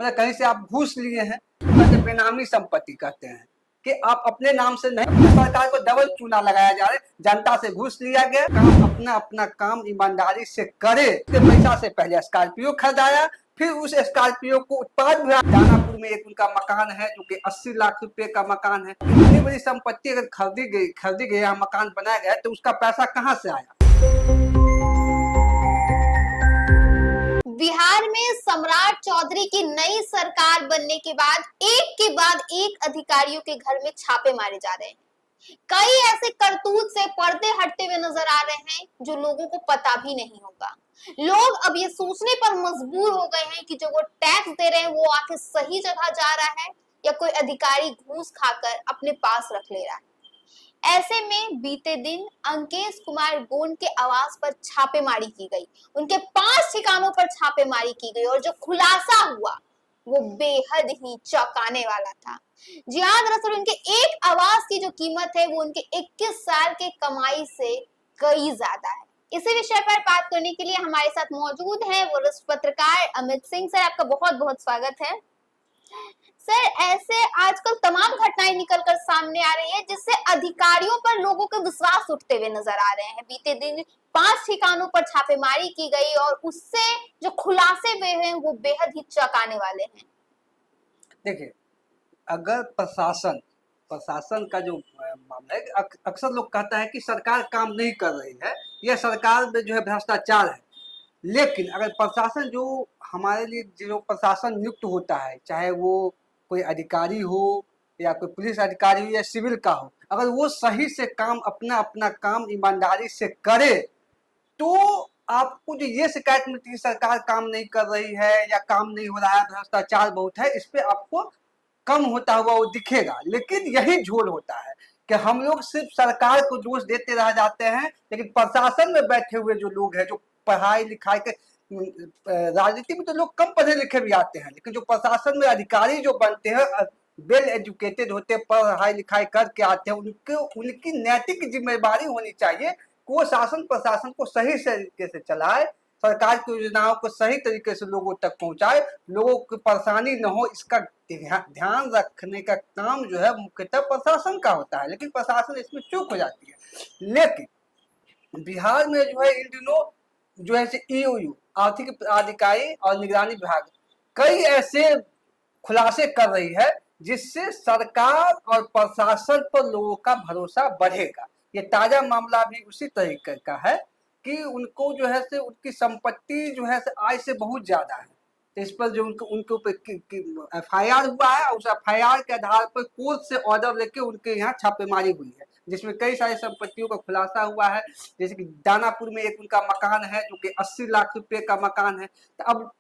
मतलब कहीं से आप घूस लिए हैं, तो कहते बेनामी संपत्ति कहते हैं कि आप अपने नाम से नहीं, सरकार को डबल चूना लगाया जा रहा है, जनता से घूस लिया गया। काम अपना अपना काम ईमानदारी से करे। पैसा से पहले स्कॉर्पियो खरीदाया, फिर उस स्कॉर्पियो को उत्पाद विभाग दानापुर में एक उनका मकान है जो कि 80 लाख रुपए का मकान है। इतनी बड़ी संपत्ति अगर खरीदी गई या मकान बनाया गया तो उसका पैसा कहाँ से आया? बिहार में सम्राट चौधरी की नई सरकार बनने के बाद एक अधिकारियों के घर में छापे मारे जा रहे हैं। कई ऐसे करतूत से पर्दे हटते हुए नजर आ रहे हैं जो लोगों को पता भी नहीं होगा। लोग अब ये सोचने पर मजबूर हो गए हैं कि जो वो टैक्स दे रहे हैं वो आखिर सही जगह जा रहा है या कोई अधिकारी घूस खाकर अपने पास रख ले रहा है। ऐसे में बीते दिन अंकेश कुमार गोंड के आवास पर छापेमारी की गई। उनके 5 ठिकानों पर छापेमारी की गई और जो खुलासा हुआ वो बेहद ही चौंकाने वाला था। जी हाँ, दरअसल उनके एक आवास की जो कीमत है वो उनके 21 साल के कमाई से कई ज्यादा है। इसी विषय पर बात करने के लिए हमारे साथ मौजूद हैं वरिष्ठ पत्रकार अमित सिंह। सर, आपका बहुत बहुत स्वागत है। सर, ऐसे आजकल तमाम घटनाएं निकलकर सामने आ रही है जिससे अधिकारियों पर लोगों के विश्वास उठते हुए नजर आ रहे हैं। बीते दिन 5 ठिकानों पर छापेमारी की गई और उससे जो खुलासे हुए हैं वो बेहद ही चौंकाने वाले हैं। देखिए, अगर प्रशासन का जो मामला है, अक्सर लोग कहता है कि सरकार काम नहीं कर रही है या सरकार में जो है भ्रष्टाचार है। लेकिन अगर प्रशासन जो हमारे लिए जो प्रशासन नियुक्त होता है, चाहे वो कोई अधिकारी हो या कोई पुलिस अधिकारी हो या सिविल का हो, अगर वो सही से काम अपना अपना काम ईमानदारी से करे तो आपको जो ये शिकायत मिलती है सरकार काम नहीं कर रही है या काम नहीं हो रहा है, भ्रष्टाचार बहुत है, इस पे आपको कम होता हुआ वो दिखेगा। लेकिन यही झोल होता है कि हम लोग सिर्फ सरकार को दोष देते रह जाते हैं, लेकिन प्रशासन में बैठे हुए जो लोग हैं, जो पढ़ाई लिखाई के राजनीति में तो लोग कम पढ़े लिखे भी आते हैं, लेकिन जो प्रशासन में अधिकारी जो बनते हैं वेल एजुकेटेड होते हैं, पढ़ाई लिखाई करके आते हैं, उनकी नैतिक जिम्मेदारी होनी चाहिए कि वो शासन प्रशासन को सही तरीके से चलाए, सरकार की योजनाओं को सही तरीके से लोगों तक पहुंचाए, लोगों की परेशानी न हो इसका ध्यान रखने का काम जो है मुख्यतः प्रशासन का होता है। लेकिन प्रशासन इसमें चूक हो जाती है। लेकिन बिहार में जो है इन दिनों जो है ईओयू आर्थिक प्राधिकारी और निगरानी विभाग कई ऐसे खुलासे कर रही है जिससे सरकार और प्रशासन पर लोगों का भरोसा बढ़ेगा। ये ताजा मामला भी उसी तरीके का है कि उनको जो है से उनकी संपत्ति जो है से आय से बहुत ज्यादा है, तो इस पर जो उनके ऊपर FIR हुआ है, उस FIR के आधार पर कोर्ट से ऑर्डर लेके उनके यहाँ छापेमारी हुई है जिसमें कई सारी संपत्तियों का खुलासा हुआ है। जैसे कि दानापुर में एक उनका मकान है जो कि 80 लाख रुपए का मकान है। तो अब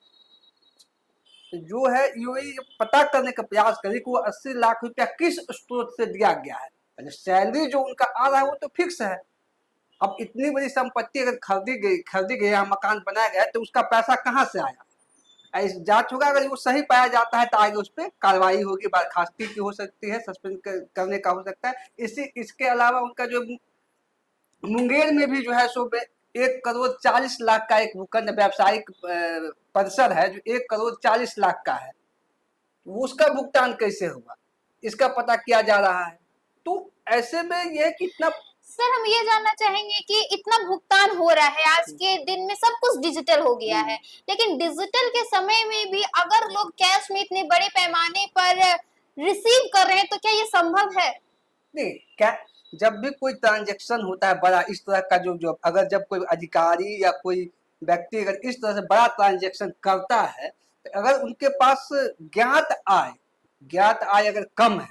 जो है यूएई पता करने का प्रयास करे कि वो 80 लाख रुपया किस स्रोत से दिया गया है। सैलरी जो उनका आ रहा है वो तो फिक्स है। अब इतनी बड़ी संपत्ति अगर खरीदी गई या मकान बनाया गया तो उसका पैसा कहाँ से आया? इस जांच होगा, अगर वो सही पाया जाता है तो आगे उस पर कार्रवाई होगी, बर्खास्ती की हो सकती है, सस्पेंड करने का हो सकता है। इसके अलावा उनका जो मुंगेर में भी जो है सो 1,40,00,000 का एक भूखंड व्यावसायिक परिसर है जो 1,40,00,000 का है, तो उसका भुगतान कैसे होगा इसका पता किया जा रहा है। तो ऐसे में यह कितना सर, हम ये जानना चाहेंगे कि इतना भुगतान हो रहा है, आज के दिन में सब कुछ डिजिटल हो गया है, लेकिन डिजिटल के समय में भी अगर लोग कैश में इतने बड़े पैमाने पर रिसीव कर रहे हैं तो क्या ये संभव है? नहीं, क्या जब भी कोई ट्रांजेक्शन होता है बड़ा इस तरह का, जो अगर जब कोई अधिकारी या कोई व्यक्ति अगर इस तरह से बड़ा ट्रांजेक्शन करता है, तो अगर उनके पास ज्ञात आय अगर कम है,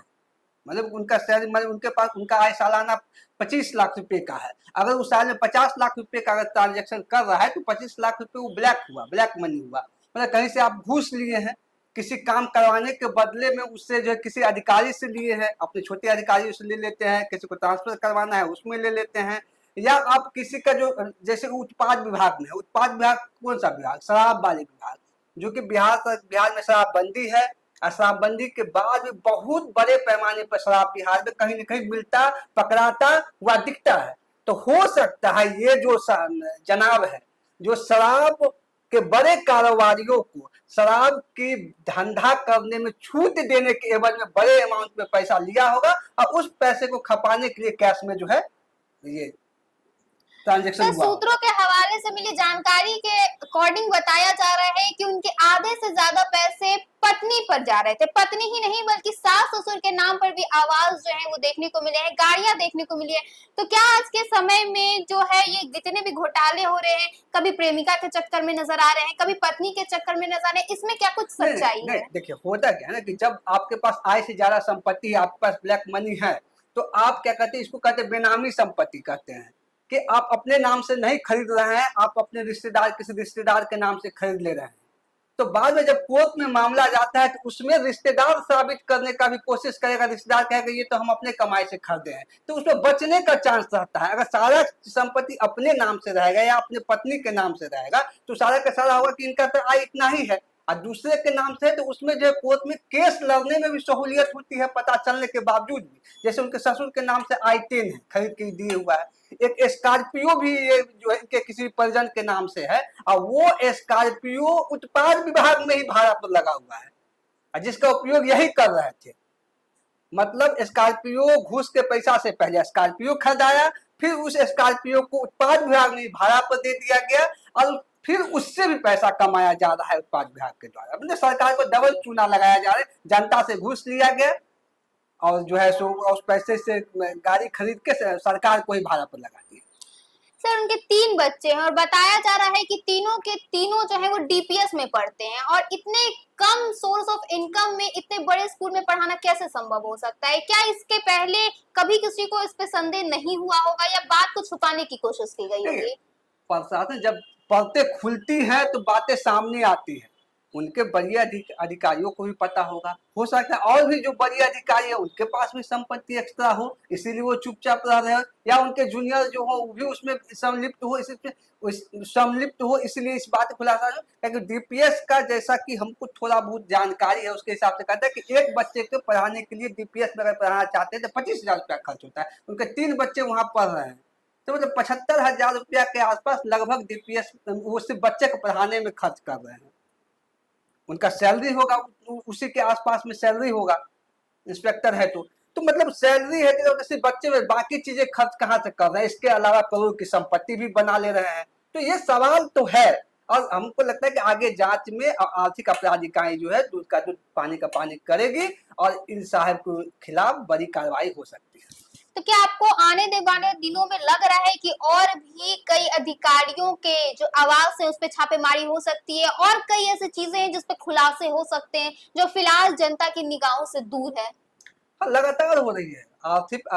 मतलब उनका सैलरी, मतलब उनके पास उनका आय सालाना 25 लाख रुपए का है, अगर उस साल में 50 लाख रुपए का अगर ट्रांजेक्शन कर रहा है तो 25 लाख रुपए वो ब्लैक मनी हुआ। मतलब कहीं से आप घूस लिए हैं, किसी काम करवाने के बदले में उससे जो है किसी अधिकारी से लिए हैं, अपने छोटे अधिकारी से ले लेते हैं, किसी को ट्रांसफर करवाना है उसमें ले लेते हैं, या आप किसी का जो जैसे उत्पाद विभाग में, उत्पाद विभाग कौन सा विभाग? शराब वाले विभाग, जो कि बिहार में शराबबंदी है। शराबबंदी के बाद भी बहुत बड़े पैमाने पर शराब बिहार में कहीं न कहीं मिलता, पकड़ाता व दिखता है। तो हो सकता है ये जो जनाब है जो शराब कि बड़े कारोबारियों को शराब की धंधा करने में छूट देने के एवज में बड़े अमाउंट में पैसा लिया होगा और उस पैसे को खपाने के लिए कैश में जो है ये ट्रांजैक्शन तो हुआ होगा। सूत्रों के हवाले से मिली जानकारी के अकॉर्डिंग बताया जा रहा है कि उनके आधे से ज्यादा पैसे पत्नी पर जा रहे थे। पत्नी ही नहीं बल्कि सास ससुर के नाम पर भी आवाज जो है वो देखने को मिले हैं, गाड़ियां देखने को मिली है। तो क्या आज के समय में जो है ये जितने भी घोटाले हो रहे हैं, कभी प्रेमिका के चक्कर में नजर आ रहे हैं, कभी पत्नी के चक्कर में नजर आ रहे हैं, इसमें क्या कुछ सच्चाई है? देखिए होता क्या है ना कि जब आपके पास आय से ज्यादा संपत्ति है, आपके पास ब्लैक मनी है, तो आप क्या कहते हैं, इसको कहते हैं बेनामी संपत्ति कहते हैं, कि आप अपने नाम से नहीं खरीद रहे हैं, आप अपने रिश्तेदार किसी रिश्तेदार के नाम से खरीद ले रहे हैं। तो बाद में जब कोर्ट में मामला जाता है तो उसमें रिश्तेदार साबित करने का भी कोशिश करेगा, रिश्तेदार कहेगा ये तो हम अपने कमाई से खरीदे हैं, तो उसमें बचने का चांस रहता है। अगर सारा संपत्ति अपने नाम से रहेगा या अपने पत्नी के नाम से रहेगा तो सारा का सारा होगा कि इनका तो आय इतना ही है, और दूसरे के नाम से है तो उसमें जो है कोर्ट में केस लड़ने में भी सहूलियत होती है पता चलने के बावजूद भी। जैसे उनके ससुर के नाम से i10 है, खरीद के दिए हुआ है, एक स्कॉर्पियो भी ये जो है इनके किसी परिजन के नाम से है, और वो स्कॉर्पियो उत्पाद विभाग में ही भाड़ा पर लगा हुआ है, जिसका उपयोग यही कर रहे थे। मतलब स्कॉर्पियो घूस के पैसा से पहले स्कॉर्पियो खरीदाया, फिर उस स्कॉर्पियो को उत्पाद विभाग में भाड़ा पर दे दिया गया, और फिर उससे भी पैसा कमाया जा रहा है उत्पाद विभाग के द्वारा। मतलब सरकार को डबल चूना लगाया जा रहा है, जनता से घूस लिया गया और जो है सो उस पैसे से गाड़ी खरीद के सरकार को ही भाड़ा पर लगा दिया। सर उनके 3 बच्चे हैं और बताया जा रहा है कि तीनों के तीनों जो है वो डीपीएस में पढ़ते हैं, और इतने कम सोर्स ऑफ इनकम में इतने बड़े स्कूल में पढ़ाना कैसे संभव हो सकता है? क्या इसके पहले कभी किसी को इस पे संदेह नहीं हुआ होगा या बात को छुपाने की कोशिश की गई होगी? प्रशासन जब पढ़ते खुलती है तो बातें सामने आती है, उनके बड़े अधिकारियों को भी पता होगा, हो सकता है और भी जो बड़े अधिकारी है उनके पास भी संपत्ति एक्स्ट्रा हो, इसीलिए वो चुपचाप रह रहे हो, या उनके जूनियर जो हो वो भी उसमें सम्मिलित हो, इसलिए इस बात खुलासा हो। क्योंकि डीपीएस का जैसा कि हमको थोड़ा बहुत जानकारी है उसके हिसाब से कहता है कि एक बच्चे को पढ़ाने के लिए डीपीएस में अगर पढ़ाना चाहते हैं तो 25,000 रुपया खर्च होता है। उनके 3 बच्चे वहां पढ़ रहे हैं, तो मतलब 75,000 रुपया के आसपास लगभग डीपीएस वो सिर्फ बच्चे को पढ़ाने में खर्च कर रहे हैं। उनका सैलरी होगा उसी के आसपास में सैलरी होगा, इंस्पेक्टर है तो मतलब सैलरी है तो सिर्फ बच्चे में बाकी चीजें खर्च कहाँ से कर रहे हैं, इसके अलावा करोड़ की संपत्ति भी बना ले रहे हैं। तो ये सवाल तो है, और हमको लगता है कि आगे जांच में आर्थिक अपराध इकाई जो है दूध का दूध पानी का पानी करेगी और इन साहब के खिलाफ बड़ी कार्रवाई हो सकती है। तो क्या आपको आने वाले दिनों में लग रहा है कि और भी कई अधिकारियों के जो आवाज है उस पर छापेमारी हो सकती है, और कई ऐसी चीजें हैं जिस पे खुलासे हो सकते हैं जो फिलहाल जनता की निगाहों से दूर है? लगातार हो रही है, आर्थिक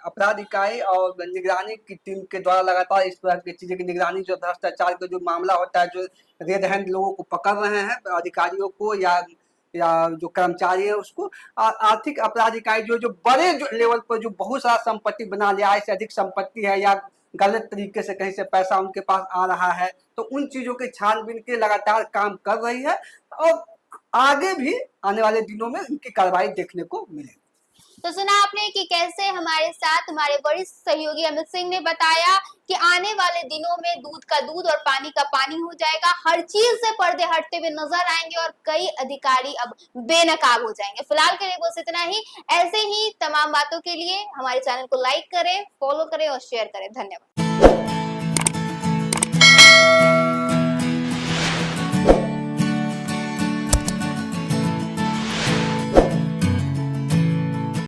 अपराध इकाई और निगरानी की टीम के द्वारा लगातार इस तरह की चीजें की निगरानी, जो भ्रष्टाचार का जो मामला होता है, जो रेड हैंड लोगों को पकड़ रहे हैं, अधिकारियों को या जो कर्मचारी है उसको, आर्थिक अपराध इकाई जो बड़े जो लेवल पर जो बहुत सारा संपत्ति बना लिया, आय से अधिक संपत्ति है या गलत तरीके से कहीं से पैसा उनके पास आ रहा है, तो उन चीजों के छानबीन के लगातार काम कर रही है, और आगे भी आने वाले दिनों में इनकी कार्रवाई देखने को मिलेगी। तो सुना आपने कि कैसे हमारे साथ हमारे वरिष्ठ सहयोगी अमित सिंह ने बताया कि आने वाले दिनों में दूध का दूध और पानी का पानी हो जाएगा, हर चीज से पर्दे हटते हुए नजर आएंगे और कई अधिकारी अब बेनकाब हो जाएंगे। फिलहाल के लिए बस इतना ही। ऐसे ही तमाम बातों के लिए हमारे चैनल को लाइक करें, फॉलो करें और शेयर करें। धन्यवाद।